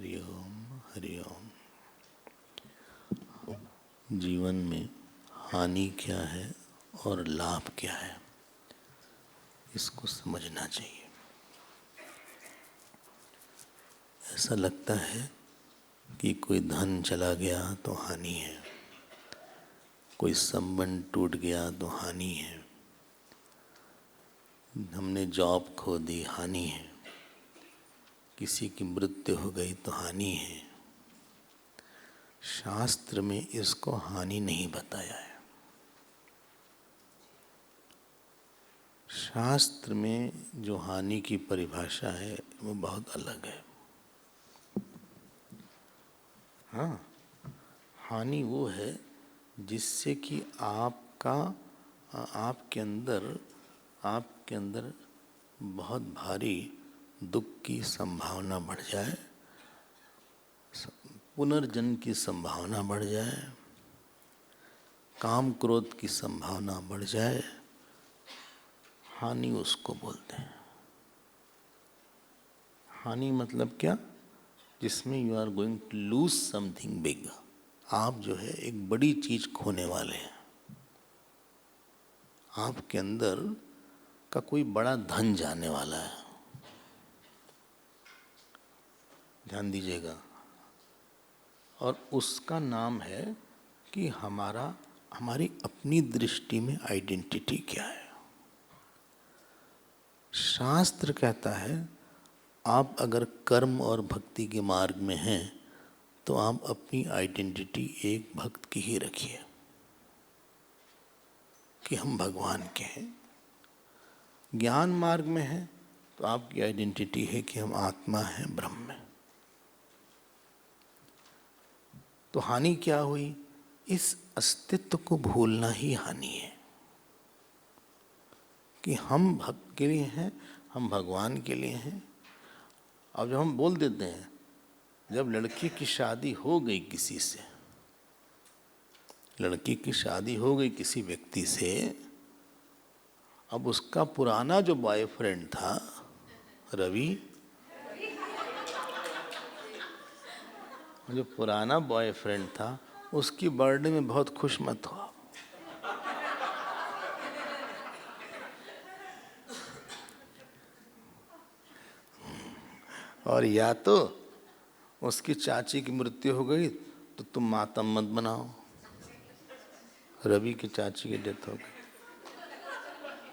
हरि ओम हरि ओम। जीवन में हानि क्या है और लाभ क्या है, इसको समझना चाहिए। ऐसा लगता है कि कोई धन चला गया तो हानि है, कोई संबंध टूट गया तो हानि है, हमने जॉब खो दी हानि है, किसी की मृत्यु हो गई तो हानि है। शास्त्र में इसको हानि नहीं बताया है। शास्त्र में जो हानि की परिभाषा है वो बहुत अलग है। हाँ, हानि वो है जिससे कि आपके अंदर बहुत भारी दुख की संभावना बढ़ जाए, पुनर्जन्म की संभावना बढ़ जाए, काम क्रोध की संभावना बढ़ जाए, हानि उसको बोलते हैं। हानि मतलब क्या? जिसमें you are going to lose something big. आप जो है एक बड़ी चीज खोने वाले हैं। आपके अंदर का कोई बड़ा धन जाने वाला है। ध्यान दीजिएगा। और उसका नाम है कि हमारी अपनी दृष्टि में आइडेंटिटी क्या है। शास्त्र कहता है आप अगर कर्म और भक्ति के मार्ग में हैं तो आप अपनी आइडेंटिटी एक भक्त की ही रखिए कि हम भगवान के हैं। ज्ञान मार्ग में हैं तो आपकी आइडेंटिटी है कि हम आत्मा हैं, ब्रह्म में। तो हानि क्या हुई? इस अस्तित्व को भूलना ही हानि है कि हम भक्त के लिए हैं, हम भगवान के लिए हैं। अब जब हम बोल देते हैं, जब लड़की की शादी हो गई किसी से, लड़की की शादी हो गई किसी व्यक्ति से, अब उसका पुराना जो बॉयफ्रेंड था रवि, जो पुराना बॉयफ्रेंड था, उसकी बर्थडे में बहुत खुश मत हो। और या तो उसकी चाची की मृत्यु हो गई तो तुम मातम मत बनाओ, रवि की चाची की डेथ हो गई।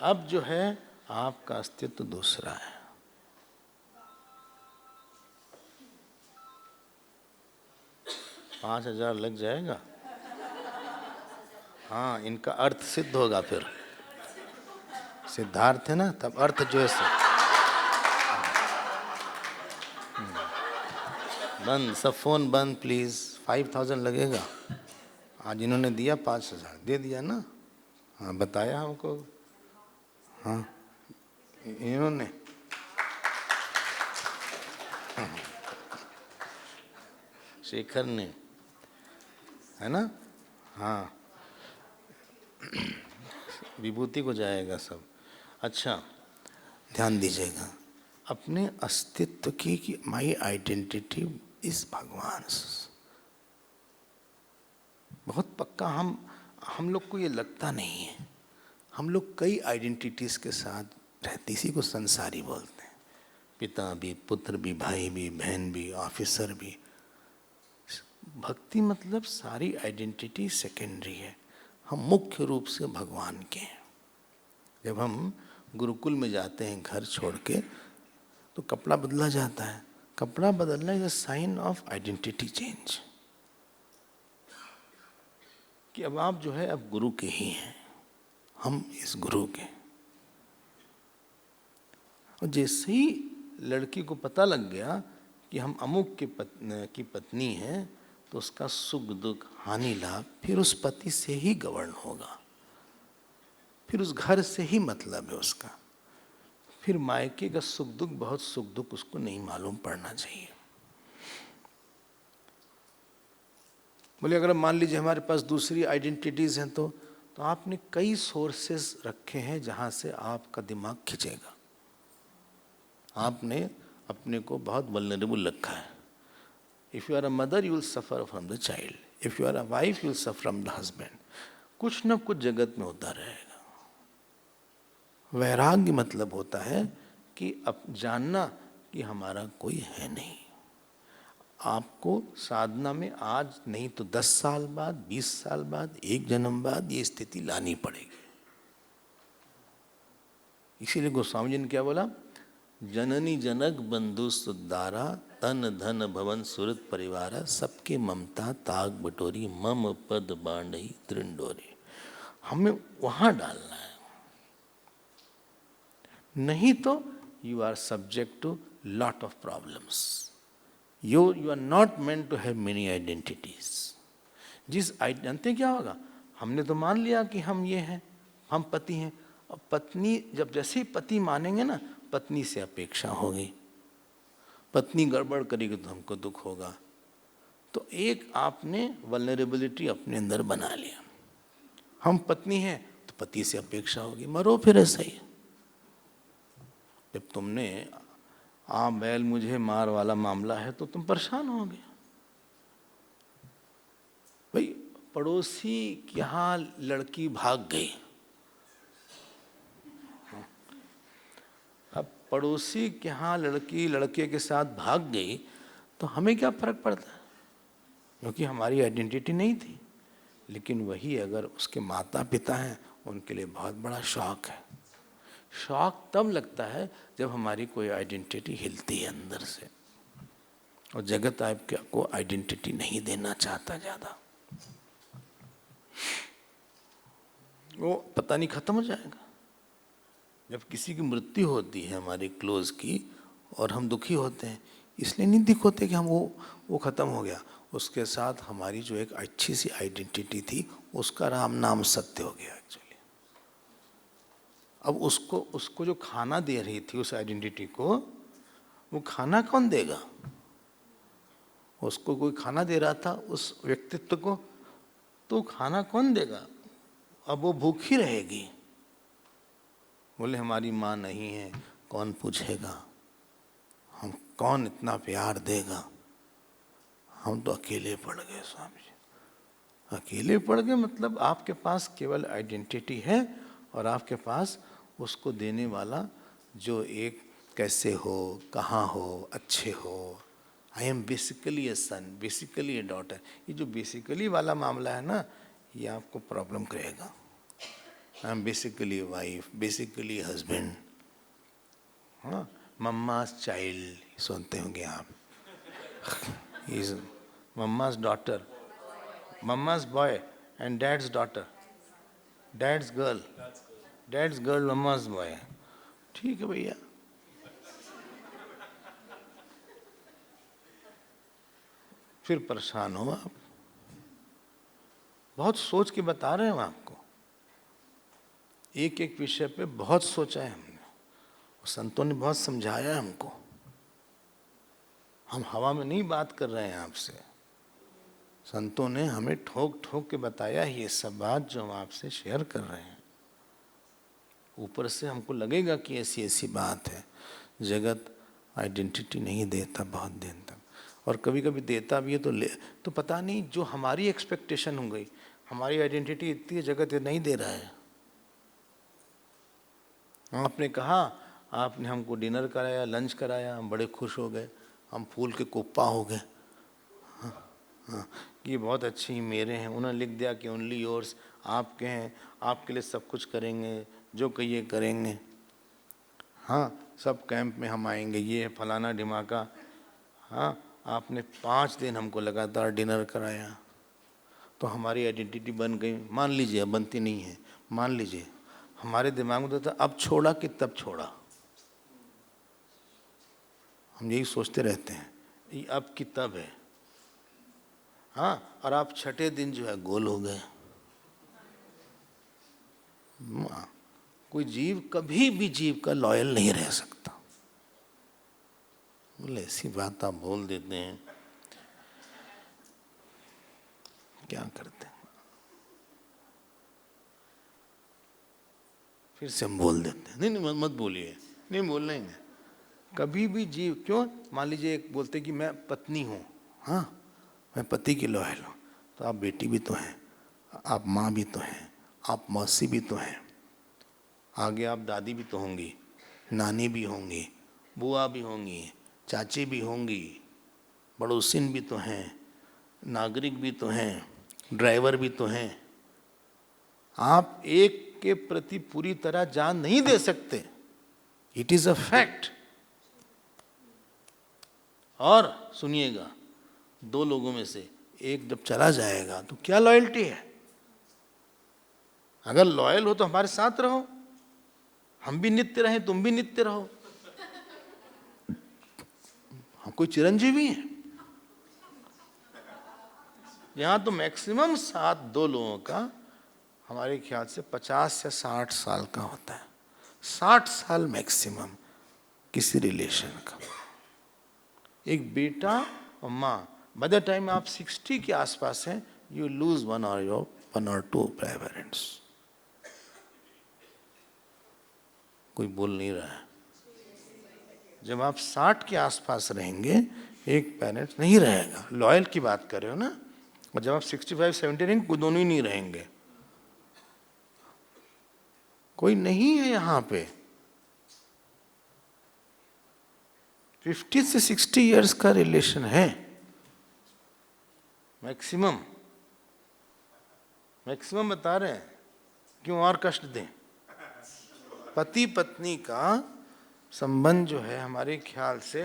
अब जो है आपका अस्तित्व दूसरा है। $5,000 लग जाएगा। हाँ, इनका अर्थ सिद्ध होगा। फिर सिद्धार्थ है ना, तब अर्थ जो है बंद, सब फोन बंद प्लीज। 5,000 लगेगा। आज इन्होंने दिया 5,000, दे दिया ना। हाँ, बताया हमको। हाँ, इन्होंने शेखर ने, है ना। हाँ, विभूति को जाएगा सब। अच्छा, ध्यान दीजिएगा अपने अस्तित्व की कि माई आइडेंटिटी इज भगवान। बहुत पक्का हम लोग को ये लगता नहीं है। हम लोग कई आइडेंटिटीज के साथ रहते, इसी को संसारी बोलते हैं। पिता भी, पुत्र भी, भाई भी, बहन भी, ऑफिसर भी। भक्ति मतलब सारी आइडेंटिटी सेकेंडरी है, हम मुख्य रूप से भगवान के हैं। जब हम गुरुकुल में जाते हैं घर छोड़ के, तो कपड़ा बदला जाता है। कपड़ा बदलना is a sign of identity change, कि अब आप जो है अब गुरु के ही हैं, हम इस गुरु के। और जैसे ही लड़की को पता लग गया कि हम अमुक की पत्नी हैं, तो उसका सुख दुख हानि लाभ फिर उस पति से ही गवर्न होगा, फिर उस घर से ही मतलब है उसका। फिर मायके का सुख दुख, बहुत सुख दुख उसको नहीं मालूम पड़ना चाहिए। बोले अगर मान लीजिए हमारे पास दूसरी आइडेंटिटीज हैं तो आपने कई सोर्सेस रखे हैं जहां से आपका दिमाग खिंचेगा। आपने अपने को बहुत वल्नरेबल रखा है। If you are a mother you will suffer from the child, if you are a wife you will suffer from the husband. कुछ न कुछ जगत में होता रहेगा। वैराग्य मतलब होता है कि अब जानना कि हमारा कोई है नहीं। आपको साधना में आज नहीं तो 10 साल बाद, 20 साल बाद, एक जन्म बाद ये स्थिति लानी पड़ेगी। इसीलिए गोस्वामी जी ने क्या बोला, जननी जनक बंधु सुदारा, तन धन भवन सुरत परिवारा, सबके ममता ताग बटोरी, मम पद बांधई त्रिंडोरी। हमें वहां डालना है, नहीं तो you are subject to lot of problems. You are not meant to have many identities. जानते क्या होगा, हमने तो मान लिया कि हम ये हैं, हम पति हैं। अब पत्नी जब जैसे ही पति मानेंगे ना, पत्नी से अपेक्षा होगी। पत्नी गड़बड़ करेगी तो हमको दुख होगा। तो एक आपने वल्नरेबिलिटी अपने अंदर बना लिया। हम पत्नी हैं तो पति से अपेक्षा होगी, मरो फिर ऐसा ही। जब तुमने आ बैल मुझे मार वाला मामला है तो तुम परेशान होगे। भाई पड़ोसी के यहाँ लड़की भाग गई, अब पड़ोसी के यहाँ लड़की लड़के के साथ भाग गई तो हमें क्या फर्क पड़ता है, क्योंकि हमारी आइडेंटिटी नहीं थी। लेकिन वही अगर उसके माता पिता हैं, उनके लिए बहुत बड़ा शौक है। शौक तब लगता है जब हमारी कोई आइडेंटिटी हिलती है अंदर से, और जगत आपको आइडेंटिटी नहीं देना चाहता ज़्यादा। वो पता नहीं खत्म हो जाएगा। जब किसी की मृत्यु होती है हमारी क्लोज की, और हम दुखी होते हैं, इसलिए नहीं दुख होते कि हम वो खत्म हो गया, उसके साथ हमारी जो एक अच्छी सी आइडेंटिटी थी उसका राम नाम सत्य हो गया एक्चुअली। अब उसको जो खाना दे रही थी उस आइडेंटिटी को, वो खाना कौन देगा? उसको कोई खाना दे रहा था उस व्यक्तित्व को, तो खाना कौन देगा? अब वो भूखी रहेगी। बोले हमारी माँ नहीं है, कौन पूछेगा, हम कौन इतना प्यार देगा, हम तो अकेले पड़ गए स्वामी जी। अकेले पड़ गए मतलब आपके पास केवल आइडेंटिटी है, और आपके पास उसको देने वाला जो एक कैसे हो, कहाँ हो, अच्छे हो। I am basically a son, basically a daughter. ये जो बेसिकली वाला मामला है ना, ये आपको प्रॉब्लम करेगा। I am basically wife, basically husband, हाँ, मम्मा's चाइल्ड सुनते होंगे आप। Is mama's daughter, mama's boy and dad's daughter, dad's girl, dad's girl mama's boy. ठीक है भैया। फिर परेशान हो आप। बहुत सोच के बता रहे हैं आपको, एक एक विषय पे बहुत सोचा है हमने, संतों ने बहुत समझाया है हमको। हम हवा में नहीं बात कर रहे हैं आपसे, संतों ने हमें ठोक ठोक के बताया ये सब बात जो हम आपसे शेयर कर रहे हैं। ऊपर से हमको लगेगा कि ऐसी ऐसी बात है। जगत आइडेंटिटी नहीं देता बहुत दिन तक, और कभी कभी देता भी है तो पता नहीं जो हमारी एक्सपेक्टेशन हो गई। हमारी आइडेंटिटी इतनी है, जगत ये नहीं दे रहा है। आपने कहा, आपने हमको डिनर कराया, लंच कराया, हम बड़े खुश हो गए, हम फूल के कुप्पा हो गए। हाँ, ये बहुत अच्छी मेरे हैं। उन्होंने लिख दिया कि ओनली योर्स, आपके हैं, आपके लिए सब कुछ करेंगे, जो कहिए करेंगे। हाँ, सब कैंप में हम आएंगे, ये है फलाना ढिमाका। हाँ, आपने 5 दिन हमको लगातार डिनर कराया, तो हमारी आइडेंटिटी बन गई। मान लीजिए अब बनती नहीं है, मान लीजिए हमारे दिमाग में तो था अब छोड़ा कि तब छोड़ा। हम यही सोचते रहते हैं, ये अब की तब है। हाँ, और आप छठे दिन जो है गोल हो गए। कोई जीव कभी भी जीव का लॉयल नहीं रह सकता। बोले ऐसी बात आप बोल देते हैं, क्या करते हैं? फिर से हम बोल देते हैं, नहीं मत बोलिए, नहीं बोलना ही नहीं। कभी भी जीव क्यों, मान लीजिए एक बोलते कि मैं पत्नी हूँ, हाँ, मैं पति की लॉयल हूँ, तो आप बेटी भी तो हैं, आप माँ भी तो हैं, आप मौसी भी तो हैं, आगे आप दादी भी तो होंगी, नानी भी होंगी, बुआ भी होंगी, चाची भी होंगी, पड़ोसिन भी तो हैं, नागरिक भी तो हैं, ड्राइवर भी तो हैं। आप एक के प्रति पूरी तरह जान नहीं दे सकते, इट इज अ फैक्ट। और सुनिएगा, दो लोगों में से एक जब चला जाएगा तो क्या लॉयल्टी है? अगर लॉयल हो तो हमारे साथ रहो, हम भी नित्य रहें, तुम भी नित्य रहो। हम कोई चिरंजीवी हैं? यहां तो मैक्सिमम साथ दो लोगों का हमारे ख्याल से 50 या 60 साल का होता है। 60 साल मैक्सिमम किसी रिलेशन का। एक बेटा और माँ, बाय द टाइम आप 60 के आसपास हैं, यू लूज वन और टू पेरेंट्स। कोई बोल नहीं रहा है। जब आप 60 के आसपास रहेंगे, एक पेरेंट नहीं रहेगा। लॉयल की बात कर रहे हो ना? और जब आप 65-70 रहेंगे, कोई दोनों ही नहीं रहेंगे। कोई नहीं है यहाँ पे। 50 से 60 इयर्स का रिलेशन है मैक्सिमम। मैक्सिमम बता रहे हैं, क्यों और कष्ट दें? पति पत्नी का संबंध जो है हमारे ख्याल से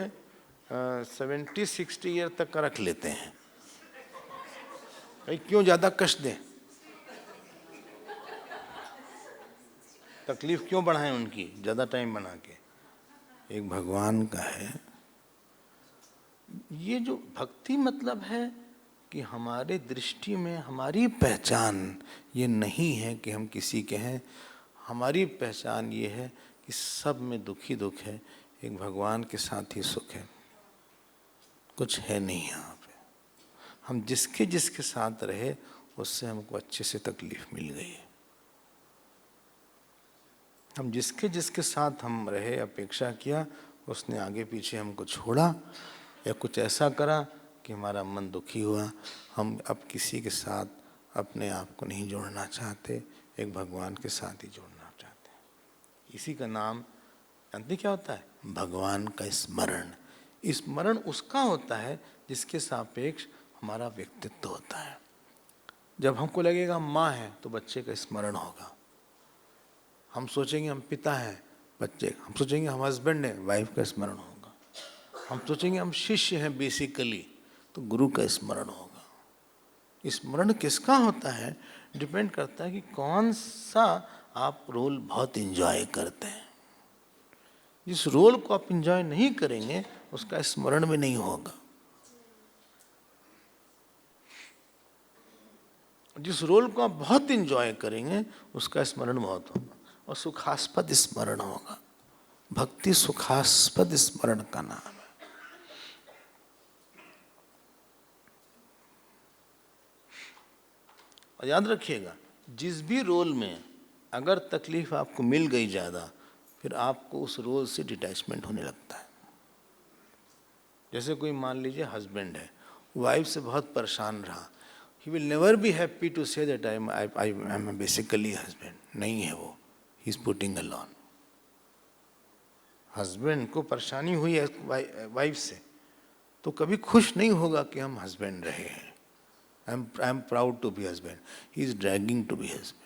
70-60 ईयर तक का रख लेते हैं। भाई क्यों ज्यादा कष्ट दें? तकलीफ क्यों बढ़ाएं उनकी ज्यादा टाइम बना के? एक भगवान का है। ये जो भक्ति मतलब है कि हमारे दृष्टि में हमारी पहचान ये नहीं है कि हम किसी के हैं। हमारी पहचान ये है कि सब में दुख ही दुख है, एक भगवान के साथ ही सुख है, कुछ है नहीं यहाँ पे। हम जिसके जिसके साथ रहे उससे हमको अच्छे से तकलीफ मिल गई है। हम जिसके जिसके साथ हम रहे, अपेक्षा किया, उसने आगे पीछे हमको छोड़ा या कुछ ऐसा करा कि हमारा मन दुखी हुआ। हम अब किसी के साथ अपने आप को नहीं जोड़ना चाहते, एक भगवान के साथ ही जोड़ना चाहते हैं। इसी का नाम जानते क्या होता है? भगवान का स्मरण। स्मरण उसका होता है जिसके सापेक्ष हमारा व्यक्तित्व होता है। जब हमको लगेगा हम माँ हैं तो बच्चे का स्मरण होगा। हम सोचेंगे हम पिता हैं, बच्चे, हम सोचेंगे हम हस्बैंड हैं, वाइफ का स्मरण होगा। हम सोचेंगे हम शिष्य हैं बेसिकली, तो गुरु का स्मरण होगा। स्मरण किसका होता है डिपेंड करता है कि कौन सा आप रोल बहुत एंजॉय करते हैं। जिस रोल को आप एंजॉय नहीं करेंगे उसका स्मरण भी नहीं होगा। जिस रोल को आप बहुत एंजॉय करेंगे उसका स्मरण बहुत होगा और सुखास्पद स्मरण होगा। भक्ति सुखास्पद स्मरण का नाम है। और याद रखिएगा, जिस भी रोल में अगर तकलीफ आपको मिल गई ज़्यादा, फिर आपको उस रोल से डिटैचमेंट होने लगता है। जैसे कोई मान लीजिए हस्बैंड है, वाइफ से बहुत परेशान रहा, he will never be happy to say that I am basically husband. नहीं है वो, he is putting alone. Husband को परेशानी हुई है वाइफ से तो कभी खुश नहीं होगा कि हम हस्बैंड रहे हैं। I am proud to be husband, he is dragging to be husband.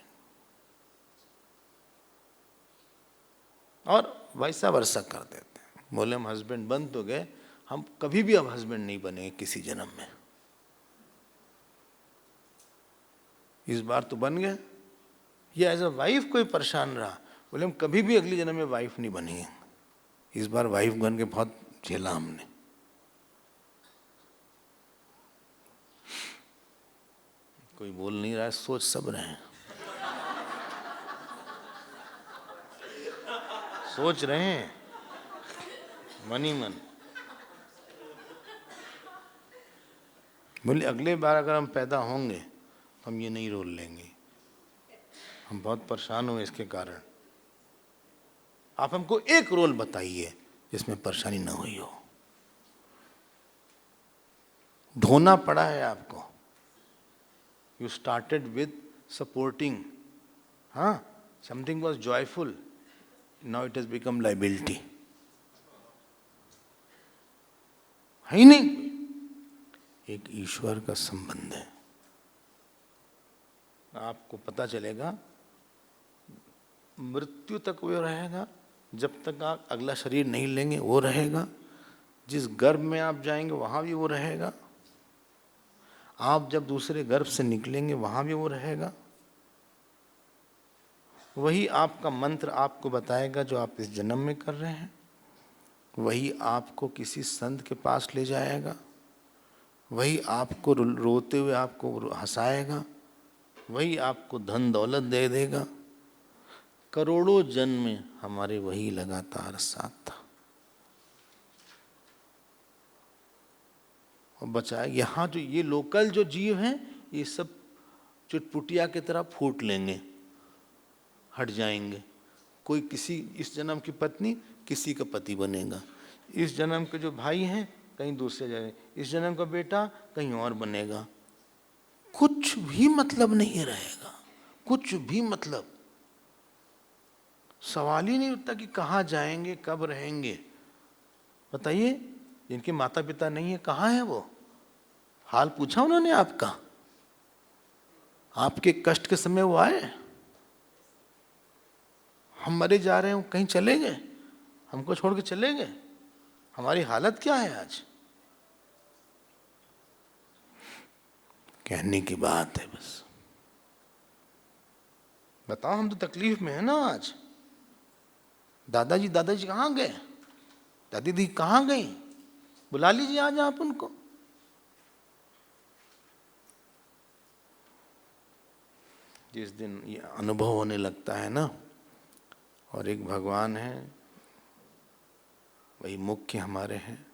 और वैसा वर्षा कर देते हैं, बोले हम हस्बैंड बन तो गए, हम कभी भी अब हस्बैंड नहीं बनेंगे किसी जन्म में। इस बार तो बन गए। या एज अ वाइफ कोई परेशान रहा, बोले हम कभी भी अगली जन्म में वाइफ नहीं बनेंगे। इस बार वाइफ बन के बहुत झेला हमने। कोई बोल नहीं रहा है, सोच सब रहे हैं, सोच रहे हैं मन ही मन। बोले अगले बार अगर हम पैदा होंगे तो हम ये नहीं रोल लेंगे, हम बहुत परेशान हुए इसके कारण। आप हमको एक रोल बताइए जिसमें परेशानी ना हुई हो। धोना पड़ा है आपको। यू स्टार्टेड विद सपोर्टिंग, हाँ, something was joyful, now it has become liability. है ही नहीं, एक ईश्वर का संबंध है। आपको पता चलेगा मृत्यु तक वो रहेगा, जब तक आप अगला शरीर नहीं लेंगे वो रहेगा। जिस गर्भ में आप जाएंगे वहां भी वो रहेगा। आप जब दूसरे गर्भ से निकलेंगे वहां भी वो रहेगा। वही आपका मंत्र आपको बताएगा जो आप इस जन्म में कर रहे हैं। वही आपको किसी संत के पास ले जाएगा। वही आपको रोते हुए आपको हंसाएगा। वही आपको धन दौलत दे देगा। करोड़ों जन्म में हमारे वही लगातार साथ था और बचाए। यहाँ जो ये लोकल जो जीव हैं, ये सब चुटपुटिया की तरह फूट लेंगे, हट जाएंगे। कोई किसी इस जन्म की पत्नी किसी का पति बनेगा, इस जन्म के जो भाई हैं कहीं दूसरे जगह, इस जन्म का बेटा कहीं और बनेगा। कुछ भी मतलब नहीं रहेगा, कुछ भी मतलब। सवाल ही नहीं उठता कि कहाँ जाएंगे, कब रहेंगे। बताइए, जिनके माता पिता नहीं है कहाँ है वो? हाल पूछा उन्होंने आपका? आपके कष्ट के समय वो आए? हम मरे जा रहे हैं, कहीं चले गए, हमको छोड़ के चले गए। हमारी हालत क्या है आज? कहने की बात है बस। बताओ, हम तो तकलीफ में है ना आज। दादाजी कहाँ गए? दादी दी कहाँ गई? बुला लीजिए आज आप उनको। जिस दिन ये अनुभव होने लगता है ना, और एक भगवान है, वही मुख्य हमारे हैं।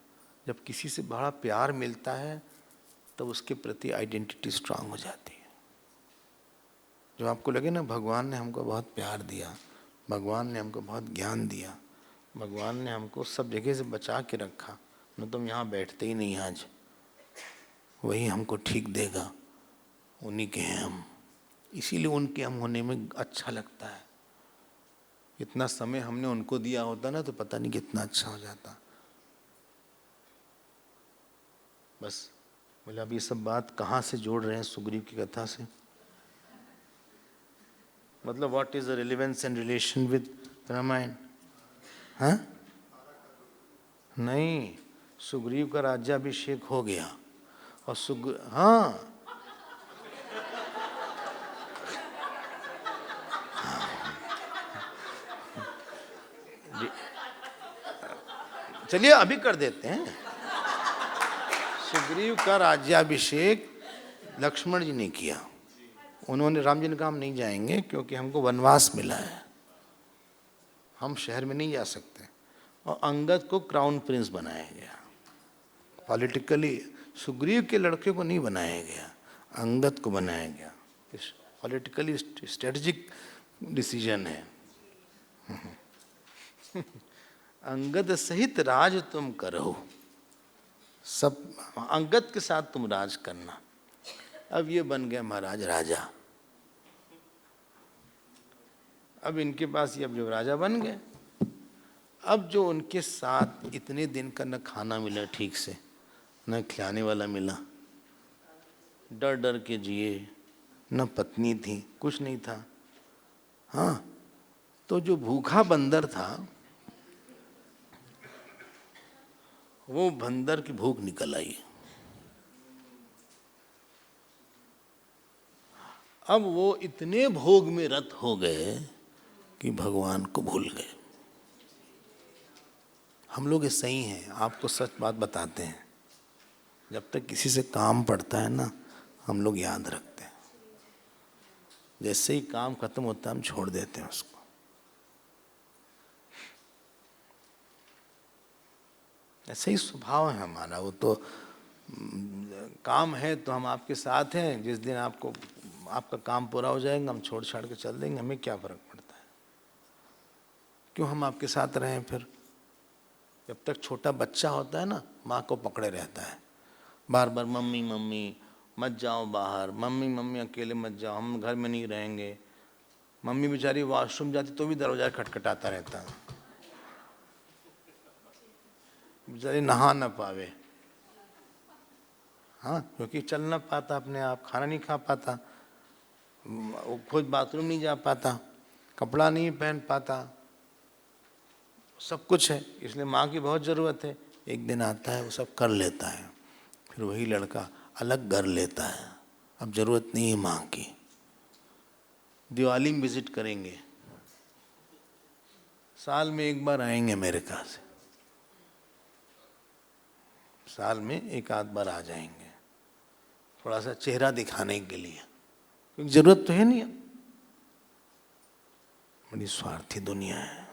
जब किसी से बड़ा प्यार मिलता है तब उसके प्रति आइडेंटिटी स्ट्रांग हो जाती है। जो आपको लगे ना भगवान ने हमको बहुत प्यार दिया, भगवान ने हमको बहुत ज्ञान दिया, भगवान ने हमको सब जगह से बचा के रखा, न तुम यहाँ बैठते ही नहीं आज, वही हमको ठीक देगा। उन्हीं के हैं हम, इसीलिए उनके हम होने में अच्छा लगता है। इतना समय हमने उनको दिया होता ना तो पता नहीं कितना अच्छा हो जाता। बस बोले, अब ये सब बात कहाँ से जोड़ रहे हैं सुग्रीव की कथा से? मतलब what is the relevance and relation with Ramayana? हाँ, नहीं, सुग्रीव का राज्याभिषेक हो गया और हाँ, चलिए अभी कर देते हैं। सुग्रीव का राज्याभिषेक लक्ष्मण जी ने किया। उन्होंने, राम जी ने कहा हम नहीं जाएंगे क्योंकि हमको वनवास मिला है, हम शहर में नहीं जा सकते। और अंगद को क्राउन प्रिंस बनाया गया। पॉलिटिकली सुग्रीव के लड़के को नहीं बनाया गया, अंगद को बनाया गया। पॉलिटिकली स्ट्रेटजिक डिसीजन है। अंगद सहित राज तुम करो, सब अंगद के साथ तुम राज करना। अब ये बन गया महाराज राजा। अब इनके पास ये, अब जो राजा बन गए, अब जो उनके साथ इतने दिन का न खाना मिला ठीक से, न खिलाने वाला मिला, डर डर के जिए, न पत्नी थी, कुछ नहीं था। हाँ, तो जो भूखा बंदर था, वो बंदर की भूख निकल आई। अब वो इतने भोग में रत हो गए कि भगवान को भूल गए। हम लोग ऐसे ही हैं, आपको सच बात बताते हैं। जब तक किसी से काम पड़ता है ना, हम लोग याद रखते हैं। जैसे ही काम खत्म होता है हम छोड़ देते हैं उसको। ऐसे ही स्वभाव है हमारा। वो तो काम है तो हम आपके साथ हैं, जिस दिन आपको आपका काम पूरा हो जाएगा हम छोड़ छाड़ के चल देंगे, हमें क्या फर्क पड़ता है। क्यों हम आपके साथ रहें फिर? जब तक छोटा बच्चा होता है ना, माँ को पकड़े रहता है। बार बार मम्मी मम्मी, मत जाओ बाहर, मम्मी मम्मी अकेले मत जाओ, हम घर में नहीं रहेंगे। मम्मी बेचारी वॉशरूम जाती तो भी दरवाजा खटखटाता रहता, बेचारी नहा ना पावे। हाँ, क्योंकि चल ना पाता अपने आप, खाना नहीं खा पाता, वो खुद बाथरूम नहीं जा पाता, कपड़ा नहीं पहन पाता, सब कुछ है, इसलिए माँ की बहुत ज़रूरत है। एक दिन आता है वो सब कर लेता है, फिर वही लड़का अलग घर लेता है, अब ज़रूरत नहीं है माँ की। दिवाली में विजिट करेंगे, साल में एक बार आएंगे अमेरिका से, साल में एक आध बार आ जाएंगे, थोड़ा सा चेहरा दिखाने के लिए, क्योंकि ज़रूरत तो है नहीं। बड़ी स्वार्थी दुनिया है।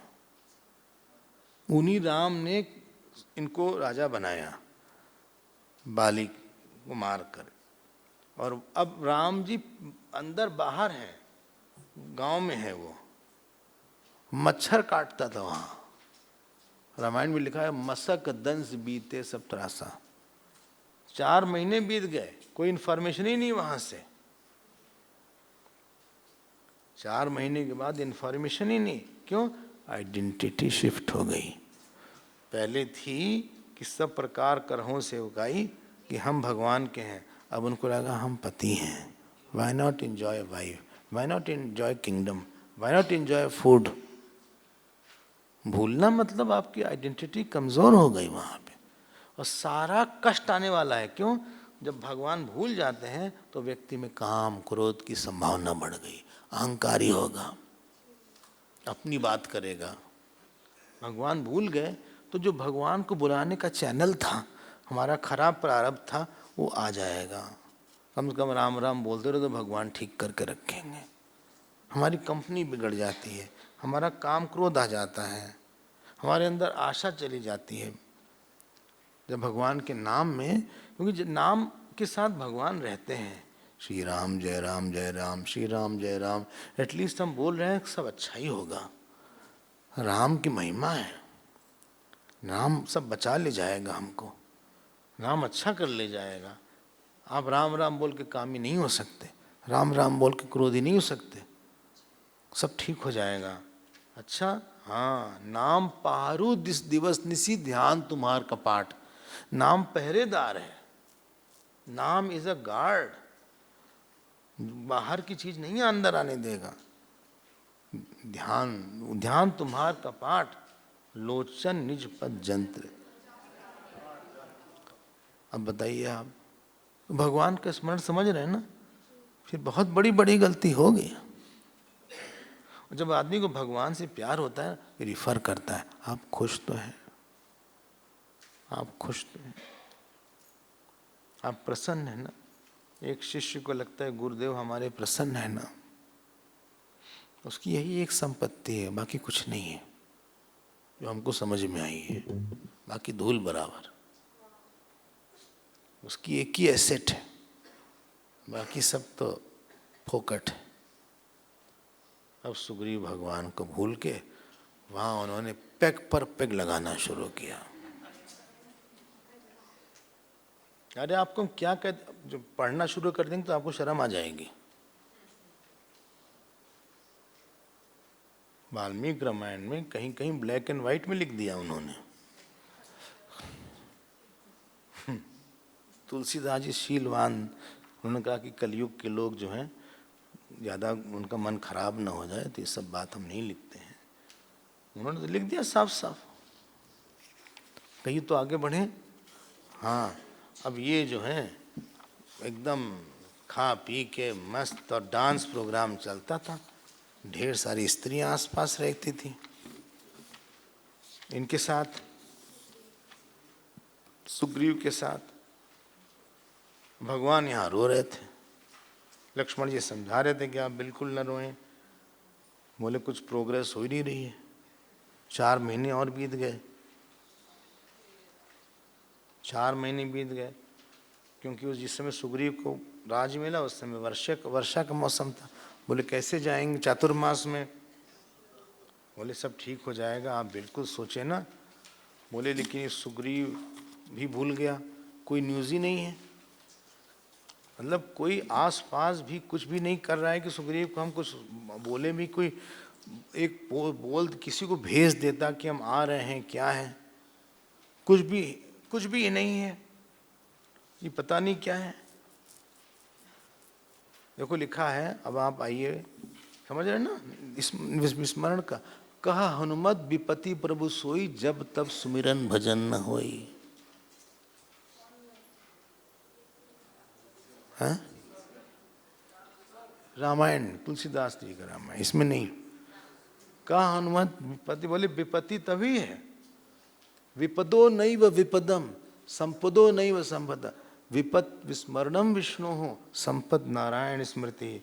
उन्हीं राम ने इनको राजा बनाया, बाली को मार कर, और अब राम जी अंदर बाहर हैं, गांव में है वो, मच्छर काटता था वहाँ। रामायण में लिखा है मसक दंश बीते सब त्रासा। 4 महीने बीत गए, कोई इन्फॉर्मेशन ही नहीं वहाँ से। 4 महीने के बाद इन्फॉर्मेशन ही नहीं, क्यों? आइडेंटिटी शिफ्ट हो गई। पहले थी कि सब प्रकार करहों से उगाई कि हम भगवान के हैं, अब उनको लगा हम पति हैं। Why not enjoy wife, why not enjoy kingdom, why not enjoy food. भूलना मतलब आपकी आइडेंटिटी कमज़ोर हो गई वहाँ पे, और सारा कष्ट आने वाला है। क्यों? जब भगवान भूल जाते हैं तो व्यक्ति में काम क्रोध की संभावना बढ़ गई, अहंकारी होगा, अपनी बात करेगा। भगवान भूल गए तो जो भगवान को बुलाने का चैनल था, हमारा खराब प्रारब्ध था, वो आ जाएगा। कम से कम राम राम बोलते रहो तो भगवान ठीक करके रखेंगे। हमारी कंपनी बिगड़ जाती है, हमारा काम क्रोध आ जाता है, हमारे अंदर आशा चली जाती है। जब भगवान के नाम में, क्योंकि नाम के साथ भगवान रहते हैं, श्री राम जय राम जय राम, श्री राम जय राम, एटलीस्ट हम बोल रहे हैं सब अच्छा ही होगा। राम की महिमा है, नाम सब बचा ले जाएगा हमको, नाम अच्छा कर ले जाएगा। आप राम राम बोल के कामी नहीं हो सकते, राम राम बोल के क्रोधी नहीं हो सकते, सब ठीक हो जाएगा। अच्छा, हाँ, नाम पारू दिस दिवस निसी ध्यान तुम्हार कपाट। नाम पहरेदार है, नाम इज अ गार्ड, बाहर की चीज नहीं अंदर आने देगा। ध्यान ध्यान तुम्हार कपाट, लोचन निज पद जंत्र। अब बताइए आप, भगवान का स्मरण समझ रहे हैं ना? फिर बहुत बड़ी बड़ी गलती हो गई। जब आदमी को भगवान से प्यार होता है, रिफर करता है, आप खुश तो हैं, आप खुश तो हैं, आप प्रसन्न है ना? एक शिष्य को लगता है गुरुदेव हमारे प्रसन्न है ना, उसकी यही एक संपत्ति है, बाकी कुछ नहीं है जो हमको समझ में आई है, बाकी धूल बराबर। उसकी एक ही एसेट है, बाकी सब तो फोकट है। अब सुग्रीव भगवान को भूल के वहाँ उन्होंने पेग पर पेग लगाना शुरू किया। अरे आपको क्या कहते, जो पढ़ना शुरू कर देंगे तो आपको शर्म आ जाएगी। वाल्मीकि रामायण में कहीं कहीं ब्लैक एंड व्हाइट में लिख दिया उन्होंने। तुलसीदास जी शीलवान, उन्होंने कहा कि कलयुग के लोग जो हैं ज़्यादा उनका मन खराब ना हो जाए, तो ये सब बात हम नहीं लिखते हैं। उन्होंने तो लिख दिया साफ साफ। कहीं तो आगे बढ़े। हाँ, अब ये जो है एकदम खा पी के मस्त, और डांस प्रोग्राम चलता था, ढेर सारी स्त्रियां आसपास रहती थी इनके साथ, सुग्रीव के साथ। भगवान यहाँ रो रहे थे, लक्ष्मण जी समझा रहे थे कि आप बिल्कुल न रोएं। बोले कुछ प्रोग्रेस हो ही नहीं रही है। 4 महीने और बीत गए, 4 महीने बीत गए, क्योंकि उस जिस समय सुग्रीव को राज मिला उस समय वर्षा का मौसम था। बोले कैसे जाएंगे चातुर्मास में? बोले सब ठीक हो जाएगा, आप बिल्कुल सोचे ना। बोले लेकिन ये सुग्रीव भी भूल गया, कोई न्यूज़ ही नहीं है। मतलब कोई आस-पास भी कुछ भी नहीं कर रहा है कि सुग्रीव को हम कुछ बोले भी, कोई एक बोल किसी को भेज देता कि हम आ रहे हैं, क्या है, कुछ भी नहीं है, ये पता नहीं क्या है। देखो लिखा है, अब आप आइए, समझ रहे हैं ना इस विस्मरण का। कहा हनुमत विपति प्रभु सोई, जब तब सुमिरन भजन न होई। हाँ, रामायण, तुलसीदास जी का रामायण, इसमें नहीं। कहा हनुमत विपति, बोले विपत्ति तभी है, विपदो नैव विपदम संपदो नैव संपदा, विपत विस्मरणम विष्णु हो संपद नारायण स्मृति।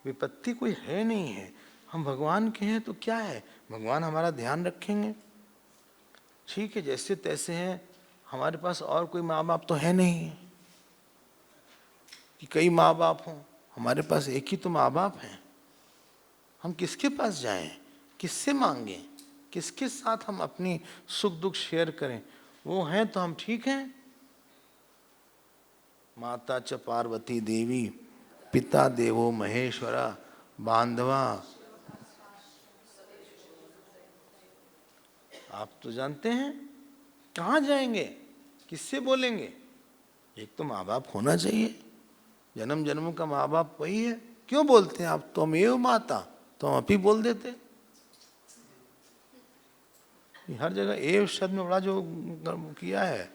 विपत्ति कोई है नहीं है, हम भगवान के हैं तो क्या है, भगवान हमारा ध्यान रखेंगे, ठीक है, जैसे तैसे हैं। हमारे पास और कोई माँ बाप तो है नहीं कि कई माँ बाप हों, हमारे पास एक ही तो माँ बाप हैं। हम किसके पास जाएं, किससे मांगें, किसके साथ हम अपनी सुख दुख शेयर करें, वो हैं तो हम ठीक हैं। माता च पार्वती देवी, पिता देवो महेश्वरा, बांधवा। आप तो जानते हैं, कहाँ जाएंगे, किससे बोलेंगे। एक तो माँ बाप होना चाहिए, जन्म जन्मों का माँ बाप वही है। क्यों बोलते हैं आप, त्वमेव माता, तो हम आप ही बोल देते। हर जगह एव शब्द में बड़ा जो किया है,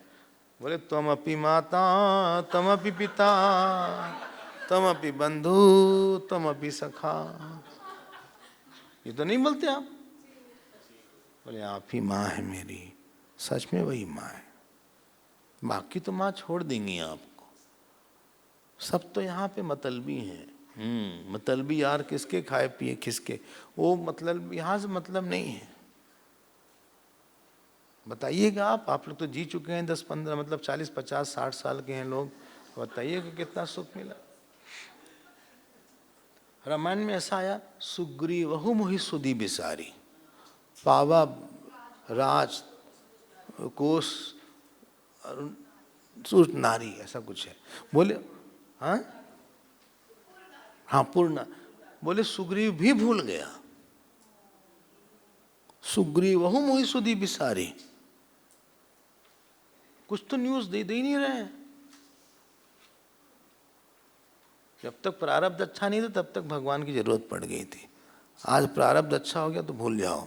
बोले त्वमपि माता त्वमपि पिता त्वमपि बंधु त्वमपि सखा, ये तो नहीं बोलते आप। बोले आप ही माँ है मेरी, सच में वही माँ है, बाकी तो माँ छोड़ देंगी आपको। सब तो यहाँ पे मतलबी हैं। मतलबी यार किसके खाए पिए किसके, वो मतलब यहाँ से मतलब नहीं है। बताइएगा आप लोग तो जी चुके हैं 10-15 मतलब 40-50-60 साल के हैं लोग, बताइएगा कितना सुख मिला। रामायण में ऐसा आया, सुग्रीवहु मोहि सुधि बिसारी, पावा राज कोस सुर नारी, ऐसा कुछ है। बोले हाँ हाँ पूर्ण, बोले सुग्रीव भी भूल गया, सुग्रीवहु मोहि सुधि बिसारी। कुछ तो न्यूज दे ही नहीं रहे हैं। जब तक प्रारब्ध अच्छा नहीं था तब तक भगवान की जरूरत पड़ गई थी, आज प्रारब्ध अच्छा हो गया तो भूल जाओ।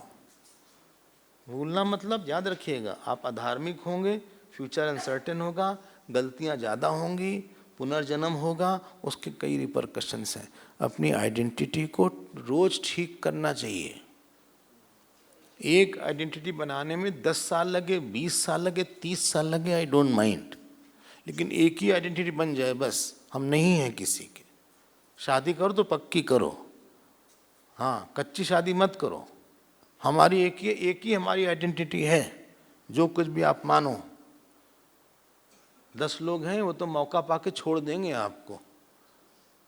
भूलना मतलब याद रखिएगा, आप अधार्मिक होंगे, फ्यूचर अनसर्टेन होगा, गलतियां ज़्यादा होंगी, पुनर्जन्म होगा, उसके कई रिपरकशंस हैं। अपनी आइडेंटिटी को रोज ठीक करना चाहिए। एक आइडेंटिटी बनाने में 10 साल लगे, 20 साल लगे, 30 साल लगे, आई डोंट माइंड, लेकिन एक ही आइडेंटिटी बन जाए बस, हम नहीं हैं किसी के। शादी करो तो पक्की करो, हाँ कच्ची शादी मत करो। हमारी एक ही हमारी आइडेंटिटी है, जो कुछ भी आप मानो। 10 लोग हैं वो तो मौका पाके छोड़ देंगे आपको,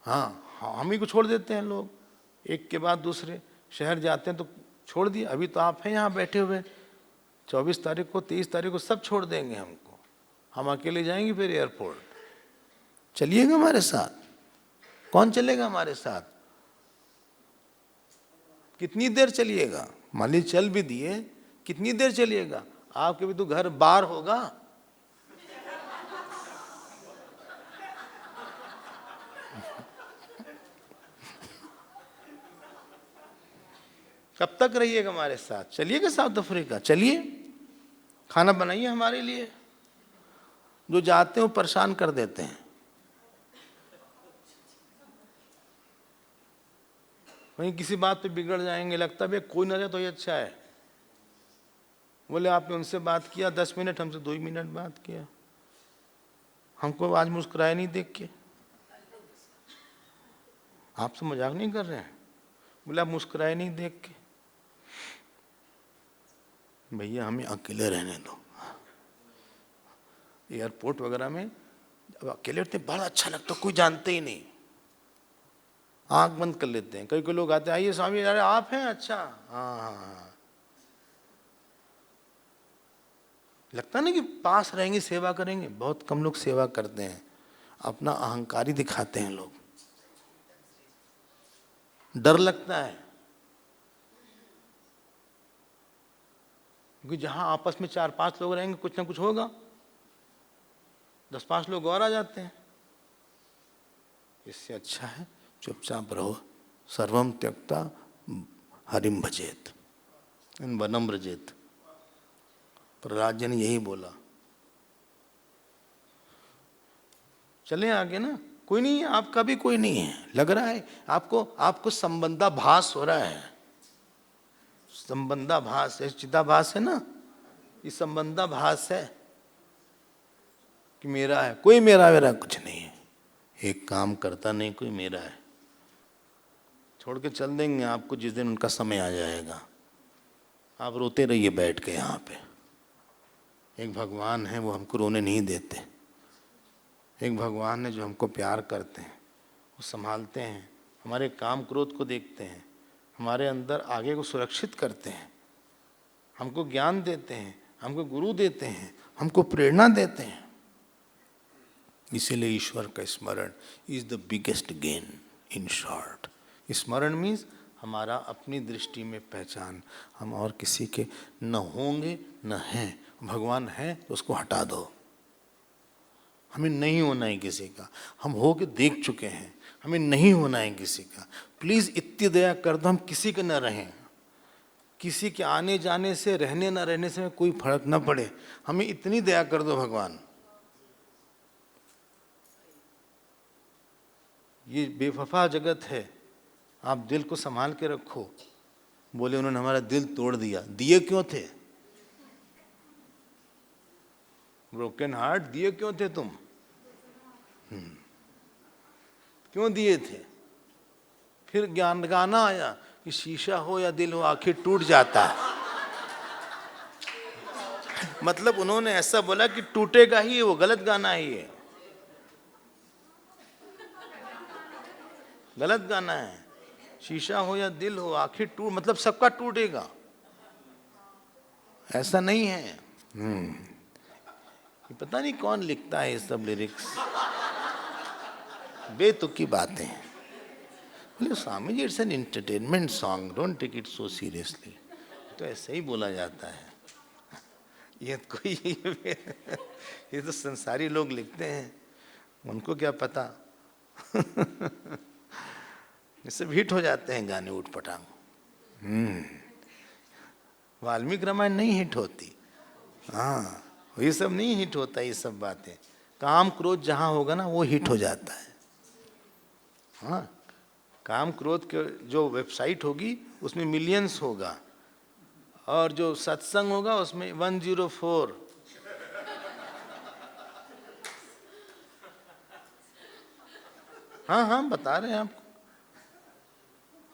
हाँ हम ही को छोड़ देते हैं लोग, एक के बाद दूसरे शहर जाते हैं तो छोड़ दिए। अभी तो आप हैं यहाँ बैठे हुए, 24 तारीख को 23 तारीख को सब छोड़ देंगे हमको, हम अकेले जाएंगे फिर एयरपोर्ट। चलिएगा हमारे साथ, कौन चलेगा हमारे साथ, कितनी देर चलिएगा, मान लीजिए चल भी दिए, कितनी देर चलिएगा, आपके भी तो घर बार होगा। कब तक रहिएगा हमारे साथ, चलिएगा साउथ अफ्रीका, चलिए खाना बनाइए हमारे लिए। जो जाते हैं वो परेशान कर देते हैं, वहीं किसी बात पे बिगड़ जाएंगे, लगता है कोई ना जाए तो ये अच्छा है। बोले आपने उनसे बात किया 10 मिनट, हमसे 2 ही मिनट बात किया, हमको आज मुस्कुराए नहीं देख के। आपसे मजाक नहीं कर रहे हैं, बोले आप मुस्कुराए नहीं देख के। भैया हमें अकेले रहने दो। एयरपोर्ट वगैरह में जब अकेले होते बड़ा अच्छा लगता, कोई जानते ही नहीं, आंख बंद कर लेते हैं। कई लोग आते हैं, आइए स्वामी, अरे आप हैं, अच्छा हाँ हाँ हाँ, लगता नहीं कि पास रहेंगे सेवा करेंगे। बहुत कम लोग सेवा करते हैं, अपना अहंकारी दिखाते हैं लोग, डर लगता है, क्योंकि जहां आपस में 4-5 लोग रहेंगे कुछ ना कुछ होगा, 10-5 लोग और आ जाते हैं। इससे अच्छा है चुपचाप रहो, सर्वम त्यक्ता हरिम भजेत वनम व्रजेत। प्रहलाद जी ने यही बोला। चले आगे ना, कोई नहीं है, आपका भी कोई नहीं है, लग रहा है आपको संबंधाभास हो रहा है, संबंधाभास है, चिदाभास है ना, ये संबंधाभास है कि मेरा है, कोई मेरा कुछ नहीं है, एक काम करता नहीं कोई मेरा है, छोड़ के चल देंगे आपको जिस दिन उनका समय आ जाएगा, आप रोते रहिए बैठ के यहाँ पे। एक भगवान है वो हमको रोने नहीं देते, एक भगवान है जो हमको प्यार करते हैं, वो संभालते हैं, हमारे काम क्रोध को देखते हैं, हमारे अंदर आगे को सुरक्षित करते हैं, हमको ज्ञान देते हैं, हमको गुरु देते हैं, हमको प्रेरणा देते हैं। इसीलिए ईश्वर का स्मरण is the biggest gain. In short, स्मरण मीन्स हमारा अपनी दृष्टि में पहचान, हम और किसी के न होंगे न हैं, भगवान है तो उसको हटा दो, हमें नहीं होना है किसी का, हम हो के देख चुके हैं, हमें नहीं होना है किसी का, प्लीज इतनी दया कर दो हम किसी के न रहें, किसी के आने जाने से रहने न रहने से कोई फर्क न पड़े, हमें इतनी दया कर दो भगवान। ये बेवफा जगत है, आप दिल को संभाल के रखो। बोले उन्होंने हमारा दिल तोड़ दिया, दिए क्यों थे? ब्रोकन हार्ट दिए क्यों थे तुम? क्यों दिए थे? फिर ज्ञान गाना आया कि शीशा हो या दिल हो आखिर टूट जाता है। मतलब उन्होंने ऐसा बोला कि टूटेगा ही, वो गलत गाना ही है, गलत गाना है। शीशा हो या दिल हो आखिर टूट, मतलब सबका टूटेगा, ऐसा नहीं है। पता नहीं कौन लिखता है ये सब लिरिक्स, बेतुकी बातें। बोले Swami ji it's an entertainment song, don't take it so seriously. तो ऐसे ही बोला जाता है, ये कोई ये तो संसारी लोग लिखते हैं, उनको क्या पता। इससे हिट हो जाते हैं गाने उठ पटांग। वाल्मीकि रामायण नहीं हिट होती, हाँ ये सब नहीं हिट होता, ये सब बातें। काम क्रोध जहाँ होगा ना वो हिट हो जाता है। हाँ, काम क्रोध के जो वेबसाइट होगी उसमें मिलियंस होगा, और जो सत्संग होगा उसमें 104। हाँ हाँ बता रहे हैं आपको,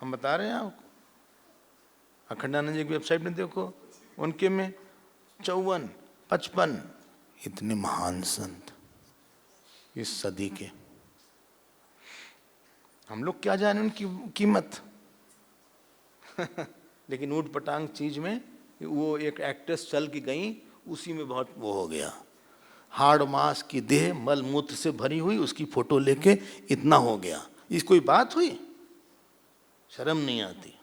हम बता रहे हैं आपको। अखंडानंद जी की वेबसाइट में देखो, उनके में 54, 55 इतने महान संत इस सदी के। हम लोग क्या जाने उनकी कीमत। लेकिन ऊट पटांग चीज में वो एक एक्ट्रेस चल के गई, उसी में बहुत वो हो गया। हाड़ मास की देह मल मूत्र से भरी हुई, उसकी फोटो लेके इतना हो गया। इस कोई बात हुई? शर्म नहीं आती।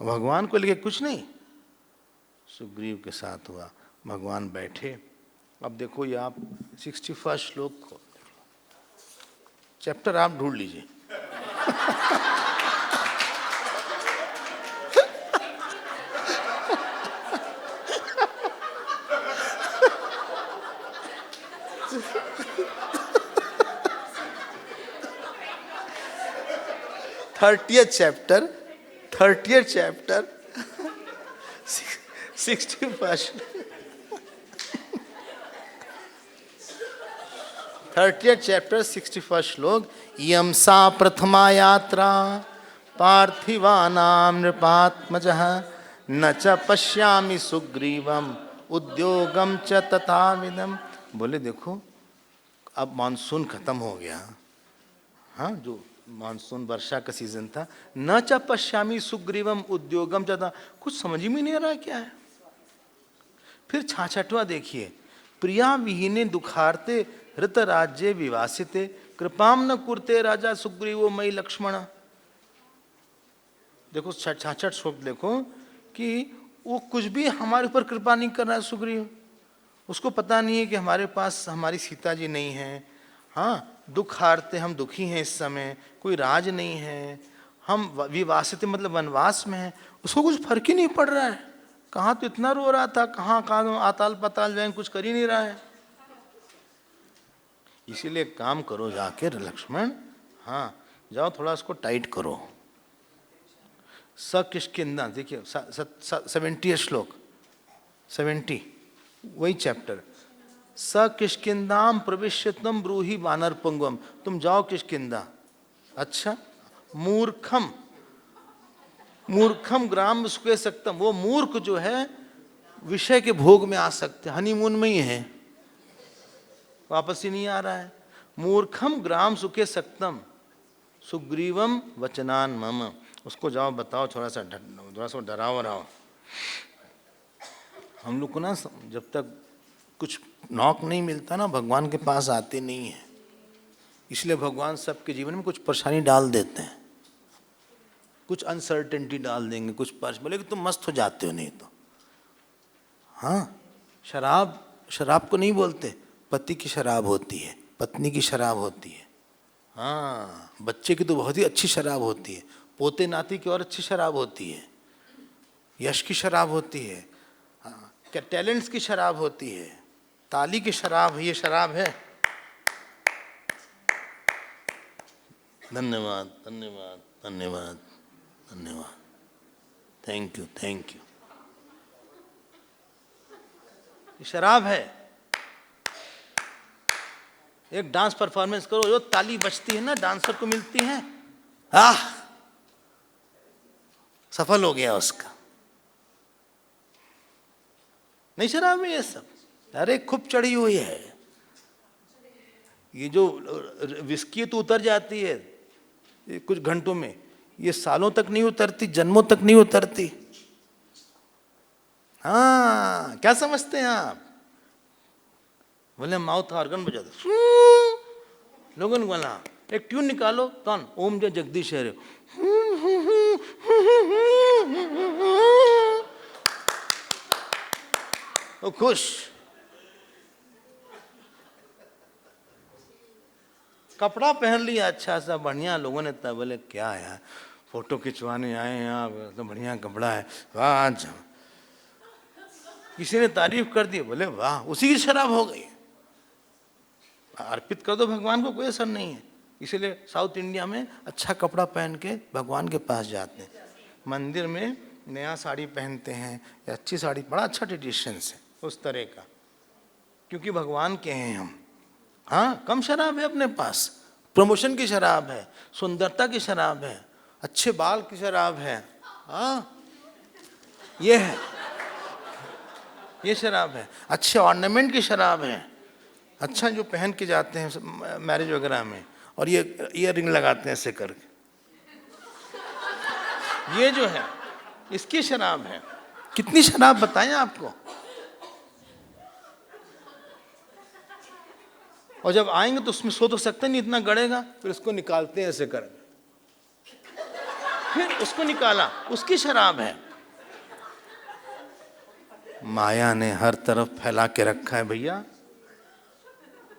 भगवान को लेके कुछ नहीं। सुग्रीव के साथ हुआ, भगवान बैठे। अब देखो ये आप 61 श्लोक को चैप्टर आप ढूंढ लीजिए। Thirtieth chapter 61st 30th chapter 61st श्लोक। इयं सा प्रथमा यात्रा पार्थिवानां नृपात्मजः न च पश्यामि सुग्रीवम् उद्योगम च तथाविदम्। बोले देखो अब मानसून खत्म हो गया, हाँ जो मानसून वर्षा का सीजन था। न च पश्यामि सुग्रीवम उद्योगम च था, कुछ समझ में नहीं आ रहा क्या है। फिर 66वां देखिए, प्रिया विहीने दुखारते ऋत राज्ये विवासिते कृपाम न कुरते राजा सुग्रीवो मई लक्ष्मण। देखो 66 श्लोक देखो कि वो कुछ भी हमारे ऊपर कृपा नहीं कर रहा है सुग्रीव। उसको पता नहीं है कि हमारे पास हमारी सीता जी नहीं है। हाँ, दुख हारते हम दुखी हैं इस समय, कोई राज नहीं है, हम विवासित मतलब वनवास में हैं। उसको कुछ फर्क ही नहीं पड़ रहा है। कहाँ तो इतना रो रहा था, कहाँ आताल पताल जाए, कुछ कर ही नहीं रहा है। इसीलिए काम करो जाके लक्ष्मण, हाँ जाओ थोड़ा उसको टाइट करो। स किष्किंधा, देखिए 70 श्लोक 70 वही चैप्टर। स किष्किंधाम प्रविश्यतम ब्रूहि वानर पुंगवम, तुम जाओ किष्किंधा। अच्छा, मूर्खम मूर्खम ग्राम सुखे सक्तम, वो मूर्ख जो है विषय के भोग में आ सकते, हनीमून में ही है, वापस ही नहीं आ रहा है। मूर्खम ग्राम सुखे सक्तम सुग्रीवम वचनान मम, उसको जाओ बताओ, थोड़ा सा डराओ रहो। हम लोग को ना जब तक कुछ नॉक नहीं मिलता ना, भगवान के पास आते नहीं है। इसलिए भगवान सबके जीवन में कुछ परेशानी डाल देते हैं, कुछ अनसर्टेनिटी डाल देंगे, कुछ बोले कि तुम मस्त हो जाते हो नहीं तो। हाँ, शराब को नहीं बोलते, पति की शराब होती है, पत्नी की शराब होती है। हाँ, बच्चे की तो बहुत ही अच्छी शराब होती है, पोते नाती की और अच्छी शराब होती है, यश की शराब होती है, हाँ, क्या टैलेंट्स की शराब होती है, ताली की शराब, ये शराब है। धन्यवाद धन्यवाद धन्यवाद धन्यवाद, थैंक यू थैंक यू। ये शराब है। एक डांस परफॉर्मेंस करो, जो ताली बजती है ना डांसर को मिलती है, सफल हो गया उसका। नहीं शराब में ये सब, अरे खूब चढ़ी हुई है। ये जो विस्की तो उतर जाती है कुछ घंटों में, ये सालों तक नहीं उतरती, जन्मों तक नहीं उतरती। हाँ, क्या समझते हैं आप? बोले माउथ ऑर्गन बजा दो, लोगों ने बोला एक ट्यून निकालो, कौन? ओम जय जगदीश है। वो खुश। कपड़ा पहन लिया अच्छा सा बढ़िया, लोगों ने तब बोले क्या यार फोटो खिंचवाने आए हैं आप, तो बढ़िया कपड़ा है, वाह। किसी ने तारीफ कर दी, बोले वाह, उसी की शराब हो गई। अर्पित कर दो भगवान को, कोई असर नहीं है। इसीलिए साउथ इंडिया में अच्छा कपड़ा पहन के भगवान के पास जाते हैं, मंदिर में नया साड़ी पहनते हैं या अच्छी साड़ी, बड़ा अच्छा ट्रेडिशन है उस तरह का, क्योंकि भगवान के हैं हम। हाँ, कम शराब है अपने पास, प्रमोशन की शराब है, सुंदरता की शराब है, अच्छे बाल की शराब है। हाँ, ये है, ये शराब है, अच्छे ऑर्नामेंट की शराब है, अच्छा जो पहन के जाते हैं मैरिज वगैरह में, और ये ईयर रिंग लगाते हैं ऐसे करके, ये जो है इसकी शराब है। कितनी शराब बताएं आपको। और जब आएंगे तो उसमें सो तो सकते नहीं, इतना गड़ेगा, फिर उसको निकालते हैं ऐसे कर, फिर उसको निकाला, उसकी शराब है। माया ने हर तरफ फैला के रखा है भैया।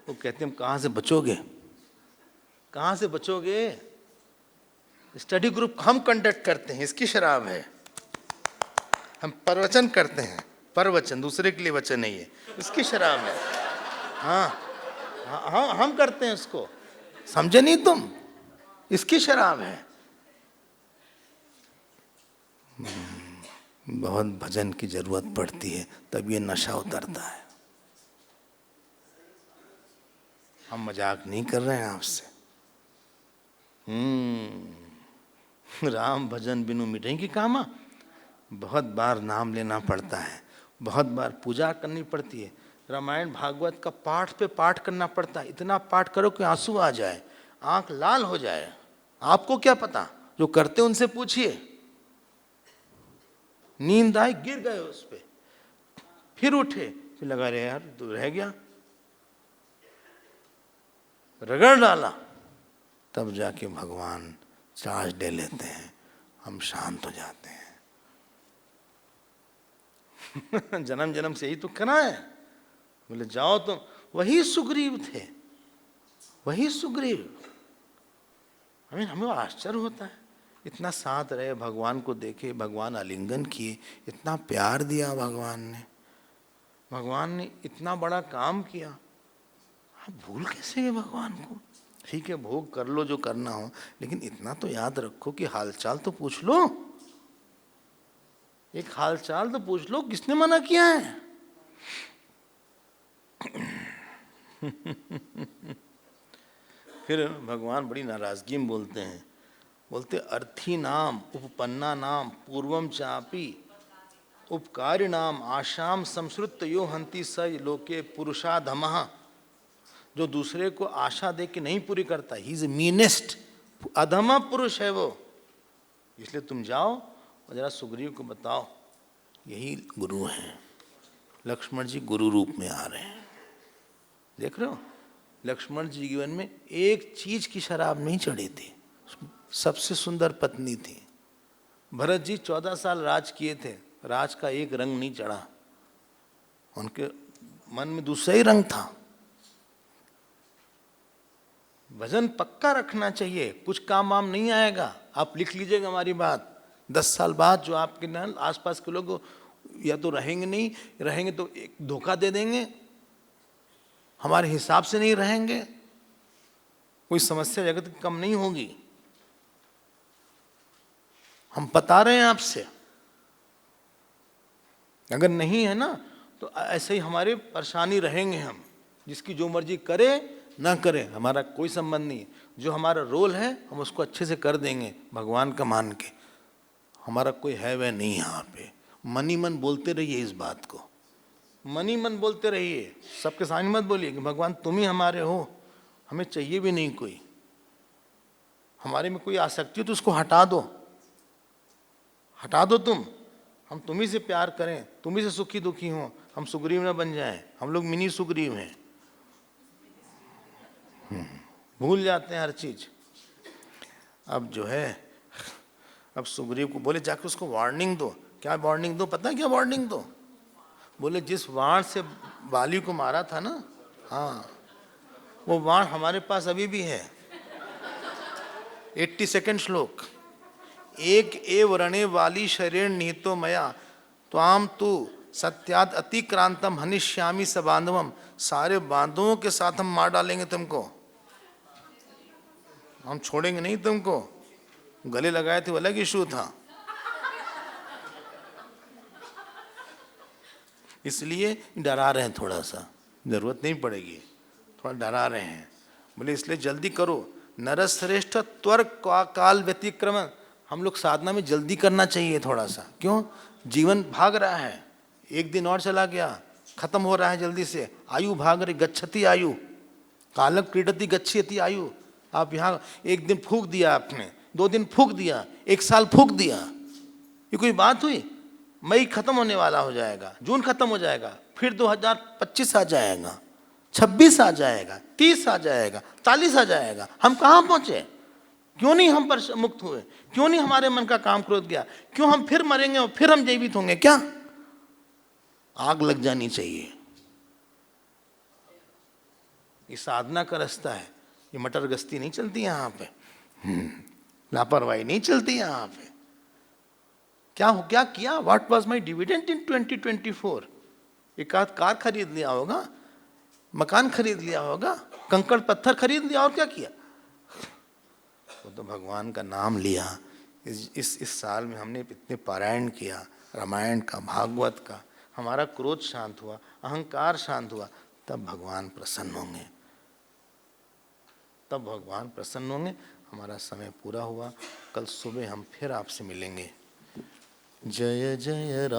वो कहते हैं कहां से बचोगे, कहां से बचोगे। स्टडी ग्रुप हम कंडक्ट करते हैं, इसकी शराब है। हम प्रवचन करते हैं, प्रवचन दूसरे के लिए वचन नहीं है, इसकी शराब है। हाँ हाँ, हम करते हैं उसको, समझे नहीं तुम, इसकी शराब है। बहुत भजन की जरूरत पड़ती है तब ये नशा उतरता है। हम मजाक नहीं कर रहे हैं आपसे। राम भजन बिनु मिटे की कामा, बहुत बार नाम लेना पड़ता है, बहुत बार पूजा करनी पड़ती है, रामायण भागवत का पाठ पे पाठ करना पड़ता है। इतना पाठ करो कि आंसू आ जाए, आंख लाल हो जाए। आपको क्या पता, जो करते उनसे पूछिए। नींद आई, गिर गए उस पे, फिर उठे, फिर लगा रहे यार तो रह गया। रगड़ डाला, तब जाके भगवान चार्ज ले लेते हैं, हम शांत हो जाते हैं। जन्म जन्म से यही तो करा है। बोले जाओ तो वही सुग्रीव थे, वही सुग्रीव। हमें आश्चर्य होता है, इतना साथ रहे, भगवान को देखे, भगवान आलिंगन किए, इतना प्यार दिया भगवान ने इतना बड़ा काम किया, आप भूल कैसे गए भगवान को? ठीक है भोग कर लो जो करना हो, लेकिन इतना तो याद रखो कि हालचाल तो पूछ लो, एक हालचाल तो पूछ लो, किसने मना किया है? फिर भगवान बड़ी नाराजगी में बोलते हैं, बोलते अर्थी नाम उपपन्ना नाम पूर्वम चापी उपकार्य नाम आशाम संस्कृत यो हंति स लोके पुरुषाधमः। जो दूसरे को आशा दे के नहीं पूरी करता, ही इज मीनेस्ट, अधम पुरुष है वो। इसलिए तुम जाओ और जरा सुग्रीव को बताओ, यही गुरु हैं। लक्ष्मण जी गुरु रूप में आ रहे हैं, देख रहे हो? लक्ष्मण जी जीवन में एक चीज की शराब नहीं चढ़ी थी, सबसे सुंदर पत्नी थी। भरत जी 14 साल राज किए थे, राज का एक रंग नहीं चढ़ा, उनके मन में दूसरा ही रंग था। वजन पक्का रखना चाहिए, कुछ काम वाम नहीं आएगा। आप लिख लीजिएगा हमारी बात, 10 साल बाद जो आपके न आसपास के लोग या तो रहेंगे नहीं, रहेंगे तो एक धोखा दे देंगे, हमारे हिसाब से नहीं रहेंगे, कोई समस्या जगत की कम नहीं होगी। हम बता रहे हैं आपसे, अगर नहीं है ना तो ऐसे ही हमारे परेशानी रहेंगे हम। जिसकी जो मर्जी करे ना करे, हमारा कोई संबंध नहीं है। जो हमारा रोल है हम उसको अच्छे से कर देंगे भगवान का मान के। हमारा कोई है वह नहीं यहाँ पे। मन ही मन बोलते रहिए इस बात को, मन ही मन बोलते रहिए, सबके सामने मत बोलिए कि भगवान तुम ही हमारे हो, हमें चाहिए भी नहीं कोई। हमारे में कोई आसक्ति हो तो उसको हटा दो, हटा दो तुम। हम तुम्ही से प्यार करें, तुम्ही से सुखी दुखी हो, हम सुग्रीव न बन जाएं। हम लोग मिनी सुग्रीव हैं, भूल जाते हैं हर चीज। अब जो है, अब सुग्रीव को बोले जाके उसको वार्निंग दो। क्या वार्निंग दो? पता है क्या वार्निंग दो? बोले जिस वाण से बाली को मारा था ना, हाँ वो वाण हमारे पास अभी भी है। 82 श्लोक। एक एव रणे वाली शरीर निहितो मया त्वाम तु सत्याद अतिक्रांतम हनिष्यामी स बांधवम। सारे बांधवों के साथ हम मार डालेंगे तुमको, हम छोड़ेंगे नहीं तुमको। गले लगाए थे वो अलग इशू था। इसलिए डरा रहे हैं, थोड़ा सा जरूरत नहीं पड़ेगी, थोड़ा डरा रहे हैं। बोले इसलिए जल्दी करो। नरश्रेष्ठ त्वर काल व्यतिक्रम। हम लोग साधना में जल्दी करना चाहिए थोड़ा सा। क्यों? जीवन भाग रहा है, एक दिन और चला गया, खत्म हो रहा है जल्दी से। आयु भाग रही, गच्छति आयु, कालम क्रीडति गच्छति आयु। आप यहाँ एक दिन फूंक दिया आपने, 2 दिन फूंक दिया, 1 साल फूंक दिया, ये कोई बात हुई? मई खत्म होने वाला हो जाएगा, जून खत्म हो जाएगा, फिर 2025 आ जाएगा, 26 आ जाएगा, 30 आ जाएगा, 40 आ जाएगा। हम कहाँ पहुंचे? क्यों नहीं हम पर मुक्त हुए? क्यों नहीं हमारे मन का काम क्रोध गया? क्यों हम फिर मरेंगे और फिर हम जीवित होंगे? क्या आग लग जानी चाहिए। ये साधना का रास्ता है, ये मटर गश्ती नहीं चलती यहाँ पे, लापरवाही नहीं चलती यहाँ पे। क्या किया? What was my dividend in 2024? एक आध कार खरीद लिया होगा, मकान खरीद लिया होगा, कंकड़ पत्थर खरीद लिया, और क्या किया? वो तो भगवान का नाम लिया। इस साल में हमने इतने पारायण किया रामायण का, भागवत का, हमारा क्रोध शांत हुआ, अहंकार शांत हुआ, तब भगवान प्रसन्न होंगे, तब भगवान प्रसन्न होंगे। हमारा समय पूरा हुआ, कल सुबह हम फिर आपसे मिलेंगे। जय जय राम।